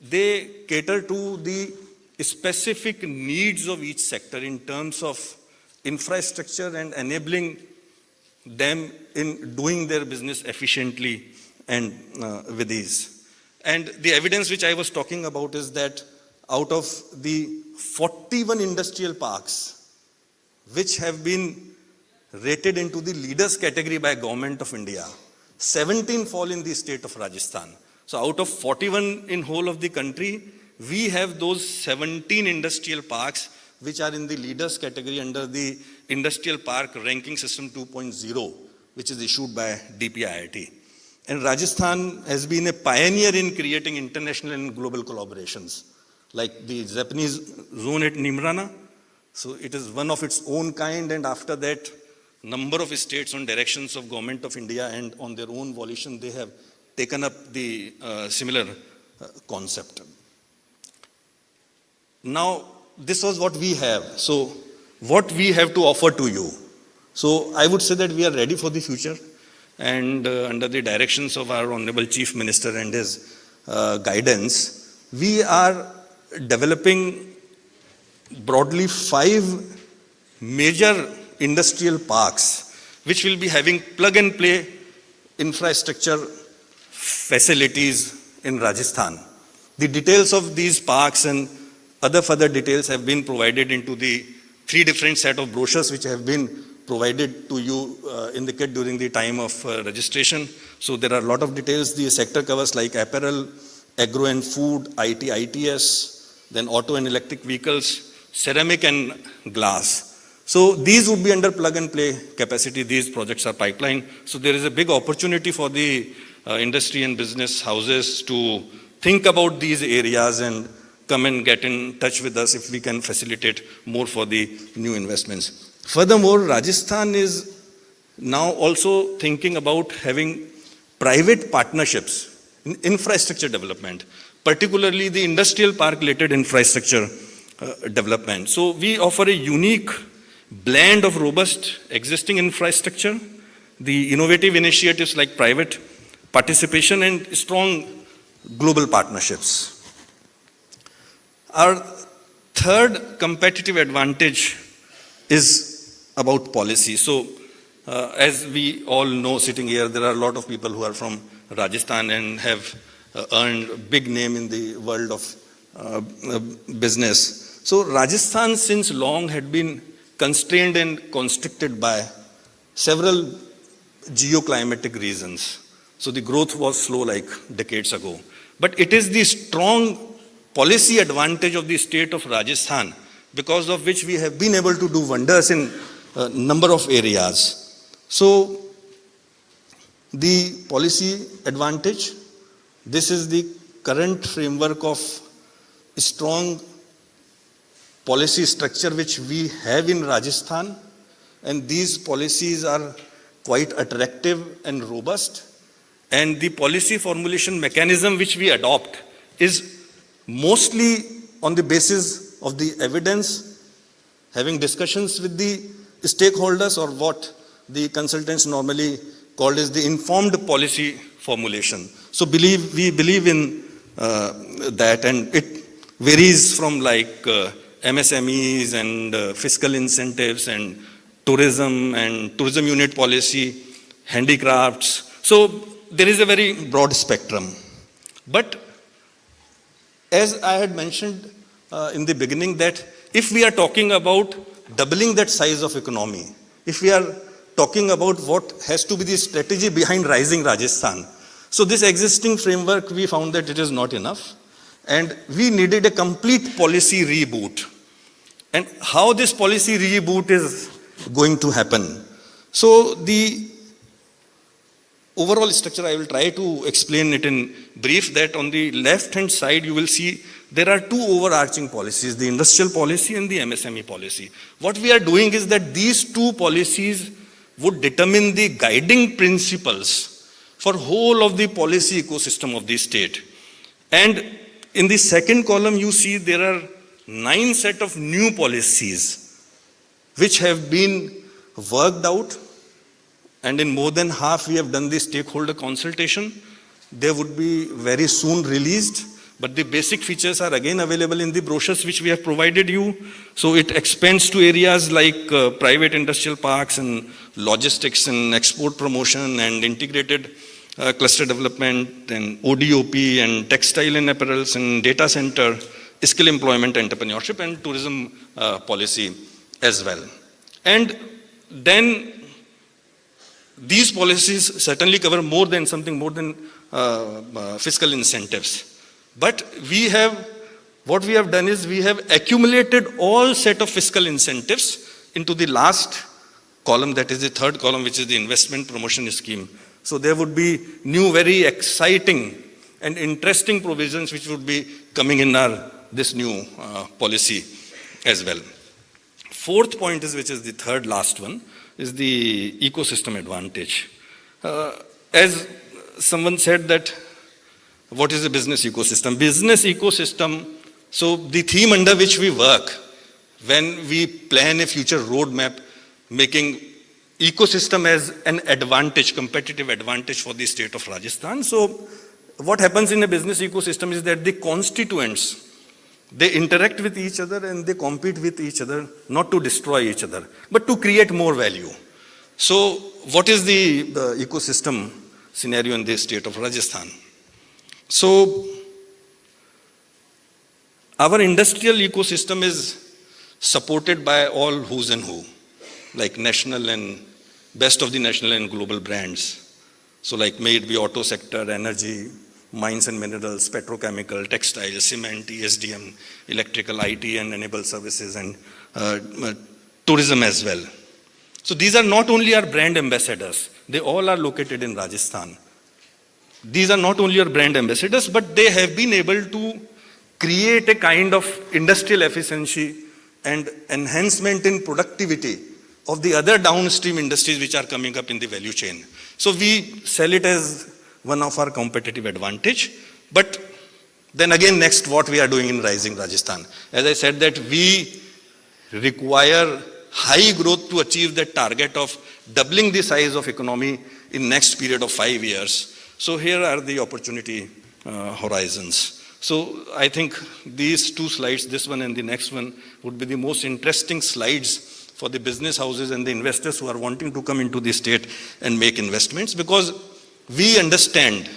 they cater to the specific needs of each sector in terms of infrastructure and enabling them in doing their business efficiently and with ease. And the evidence which I was talking about is that out of the 41 industrial parks which have been rated into the leaders category by Government of India, 17 fall in the state of Rajasthan. So out of 41 in whole of the country, we have those 17 industrial parks which are in the leaders category under the Industrial Park Ranking System 2.0, which is issued by DPIIT. And Rajasthan has been a pioneer in creating international and global collaborations, like the Japanese zone at Nimrana. So it is one of its own kind, and after that, number of states on directions of Government of India and on their own volition, they have taken up the similar concept. Now, this was what we have. So, what we have to offer to you. So, I would say that we are ready for the future, and under the directions of our Honorable Chief Minister and his guidance, we are developing broadly 5 major industrial parks which will be having plug-and-play infrastructure facilities in Rajasthan. The details of these parks and other further details have been provided into the 3 different set of brochures which have been provided to you in the kit during the time of registration. So there are a lot of details. The sector covers like apparel, agro and food, IT, ITS, then auto and electric vehicles, ceramic and glass. So these would be under plug and play capacity. These projects are pipeline. So there is a big opportunity for the industry and business houses to think about these areas and come and get in touch with us if we can facilitate more for the new investments. Furthermore, Rajasthan is now also thinking about having private partnerships in infrastructure development, particularly the industrial park related infrastructure development. So we offer a unique blend of robust existing infrastructure, the innovative initiatives like private participation and strong global partnerships. Our third competitive advantage is about policy. So as we all know sitting here, there are a lot of people who are from Rajasthan and have earned a big name in the world of business. So Rajasthan since long had been constrained and constricted by several geoclimatic reasons. So the growth was slow like decades ago. But it is the strong policy advantage of the state of Rajasthan because of which we have been able to do wonders in a number of areas. So the policy advantage, this is the current framework of strong policy structure which we have in Rajasthan, and these policies are quite attractive and robust, and the policy formulation mechanism which we adopt is mostly on the basis of the evidence, having discussions with the stakeholders, or what the consultants normally called as the informed policy formulation. So we believe in that, and it varies from like MSMEs and fiscal incentives and tourism unit policy, handicrafts. So there is a very broad spectrum. But as I had mentioned in the beginning, that if we are talking about doubling that size of economy, if we are talking about what has to be the strategy behind rising Rajasthan, so this existing framework, we found that it is not enough. And we needed a complete policy reboot. And how this policy reboot is going to happen? So the overall structure, I will try to explain it in brief, that on the left-hand side, you will see there are 2 overarching policies, the industrial policy and the MSME policy. What we are doing is that these 2 policies would determine the guiding principles for whole of the policy ecosystem of the state. And in the second column, you see there are 9 set of new policies which have been worked out, and in more than half, 1/2 we have done the stakeholder consultation. They would be very soon released. But the basic features are again available in the brochures which we have provided you. So it expands to areas like private industrial parks and logistics and export promotion and integrated cluster development and ODOP and textile and apparels and data center, skill employment, entrepreneurship and tourism policy as well. And then these policies certainly cover more than fiscal incentives. But what we have done is we have accumulated all set of fiscal incentives into the last column, that is the third column, which is the investment promotion scheme. So there would be new, very exciting and interesting provisions which would be coming in this new policy as well. Fourth point is, which is the third last one, is the ecosystem advantage. As someone said that, what is a business ecosystem? Business ecosystem, so the theme under which we work, when we plan a future roadmap, making ecosystem as an advantage, competitive advantage for the state of Rajasthan. So what happens in a business ecosystem is that the constituents, they interact with each other and they compete with each other, not to destroy each other, but to create more value. So what is the ecosystem scenario in the state of Rajasthan? So our industrial ecosystem is supported by all who's and who, like national and best of the national and global brands. So like may it be auto sector, energy, mines and minerals, petrochemical, textile, cement, ESDM, electrical, IT and enabled services, and tourism as well. So these are not only our brand ambassadors, they all are located in Rajasthan. These are not only our brand ambassadors, but they have been able to create a kind of industrial efficiency and enhancement in productivity of the other downstream industries which are coming up in the value chain. So we sell it as one of our competitive advantage. But then again, next, what we are doing in Rising Rajasthan. As I said that we require high growth to achieve that target of doubling the size of economy in next period of 5 years. So here are the opportunity horizons. So I think these two slides, this one and the next one, would be the most interesting slides for the business houses and the investors who are wanting to come into the state and make investments, because we understand,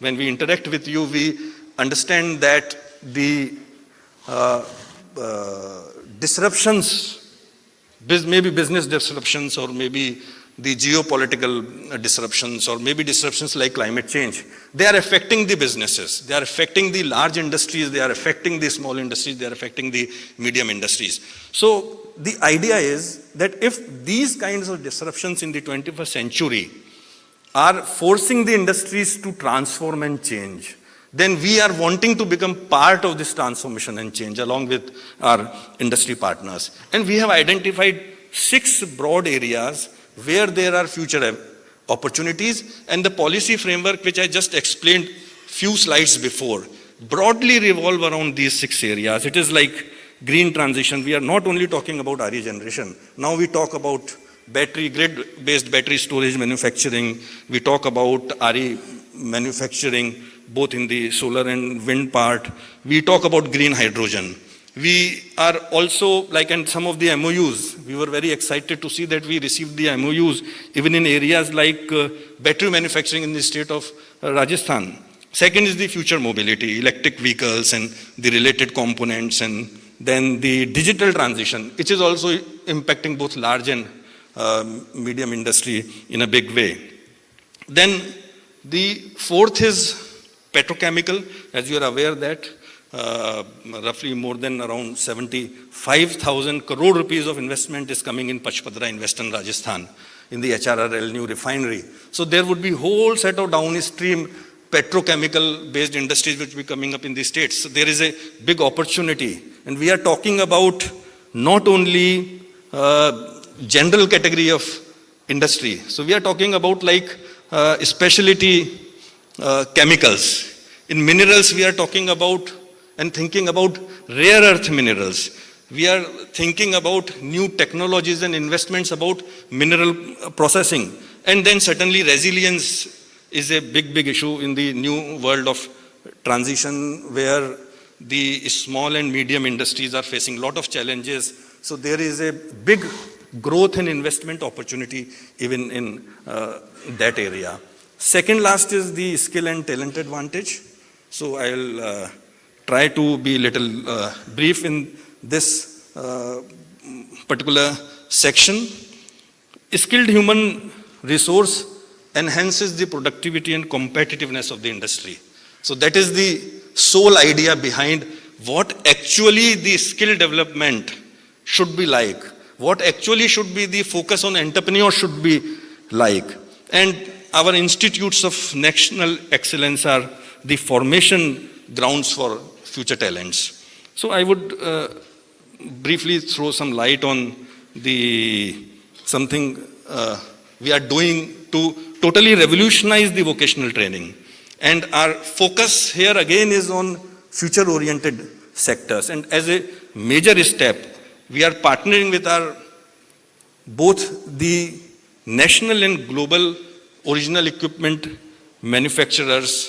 when we interact with you, we understand that the disruptions, maybe business disruptions, or maybe the geopolitical disruptions, or maybe disruptions like climate change, they are affecting the businesses, they are affecting the large industries, they are affecting the small industries, they are affecting the medium industries. So the idea is that if these kinds of disruptions in the 21st century are forcing the industries to transform and change, then we are wanting to become part of this transformation and change along with our industry partners. And we have identified 6 broad areas where there are future opportunities, and the policy framework which I just explained few slides before broadly revolve around these 6 areas. It is like green transition. We are not only talking about RE generation. Now we talk about grid-based battery storage manufacturing. We talk about RE manufacturing, both in the solar and wind part. We talk about green hydrogen. We are also, like in some of the MOUs, we were very excited to see that we received the MOUs even in areas like battery manufacturing in the state of Rajasthan. Second is the future mobility, electric vehicles and the related components, and then the digital transition, which is also impacting both large and medium industry in a big way. Then the fourth is petrochemical. As you are aware that roughly more than around 75,000 crore rupees of investment is coming in Pachpadra in Western Rajasthan in the HRRL new refinery. So there would be whole set of downstream petrochemical based industries which will be coming up in the states. So there is a big opportunity, and we are talking about not only general category of industry. So we are talking about like specialty chemicals. In minerals, we are talking about and thinking about rare earth minerals. We are thinking about new technologies and investments about mineral processing. And then certainly resilience is a big issue in the new world of transition where the small and medium industries are facing a lot of challenges. So there is a big growth and investment opportunity even in that area. Second last is the skill and talent advantage. So I'll try to be a little brief in this particular section. Skilled human resource enhances the productivity and competitiveness of the industry. So that is the sole idea behind what actually the skill development should be like, what actually should be the focus on entrepreneur should be like. And our institutes of national excellence are the formation grounds for future talents. So I would briefly throw some light on the something we are doing to totally revolutionize the vocational training. And our focus here again is on future-oriented sectors. And as a major step, we are partnering with our both the national and global original equipment manufacturers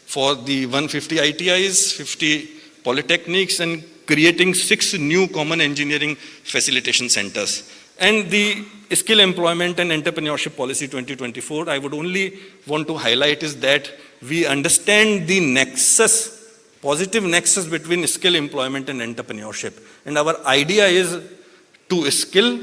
for the 150 ITIs, 50 polytechnics, and creating 6 new common engineering facilitation centers. And the Skill Employment and Entrepreneurship Policy 2024, I would only want to highlight is that we understand the nexus, positive nexus between skill employment and entrepreneurship. And our idea is to skill,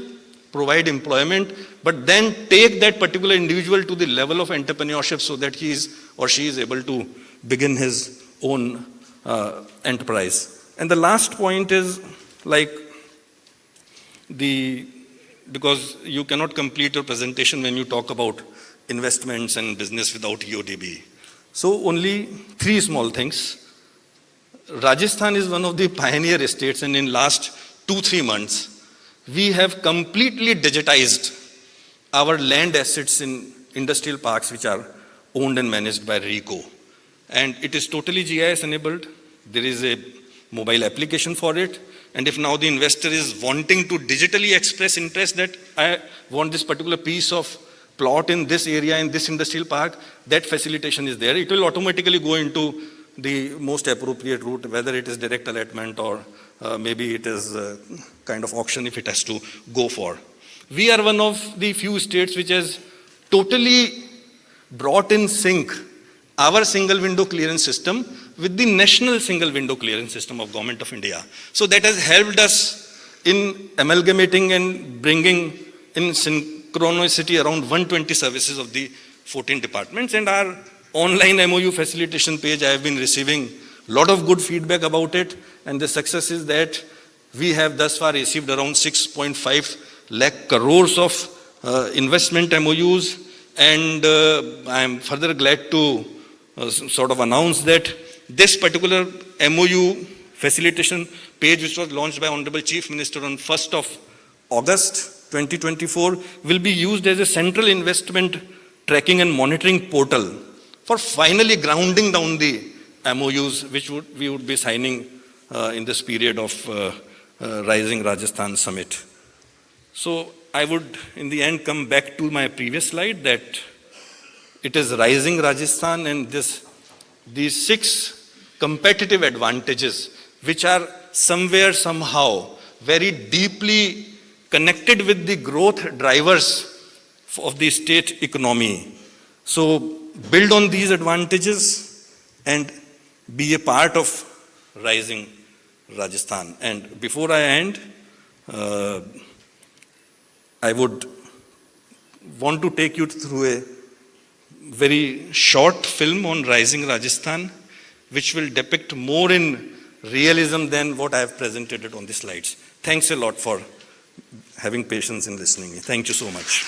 provide employment, but then take that particular individual to the level of entrepreneurship so that he is or she is able to begin his own enterprise. And the last point is like because you cannot complete your presentation when you talk about investments and business without EODB. So only 3 small things. Rajasthan is one of the pioneer states, and in last 2-3 months, we have completely digitized our land assets in industrial parks which are owned and managed by RICO. And it is totally GIS enabled. There is a mobile application for it. And if now the investor is wanting to digitally express interest that I want this particular piece of plot in this area, in this industrial park, that facilitation is there. It will automatically go into the most appropriate route, whether it is direct allotment or maybe it is kind of auction if it has to go for. We are one of the few states which has totally brought in sync our single window clearance system with the national single window clearance system of Government of India. So that has helped us in amalgamating and bringing in synchronicity around 120 services of the 14 departments. And our online MOU facilitation page, I have been receiving a lot of good feedback about it. And the success is that we have thus far received around 6.5 lakh crores of investment MOUs. And I am further glad to sort of announce that this particular MOU facilitation page, which was launched by Honorable Chief Minister on 1st of August 2024, will be used as a central investment tracking and monitoring portal for finally grounding down the MOUs which we would be signing in this period of Rising Rajasthan Summit. So I would in the end come back to my previous slide that it is Rising Rajasthan and these 6 competitive advantages which are somewhere somehow very deeply connected with the growth drivers of the state economy. So build on these advantages and be a part of Rising Rajasthan. And before I end, I would want to take you through a very short film on Rising Rajasthan, which will depict more in realism than what I have presented it on the slides. Thanks a lot for having patience in listening. Thank you so much.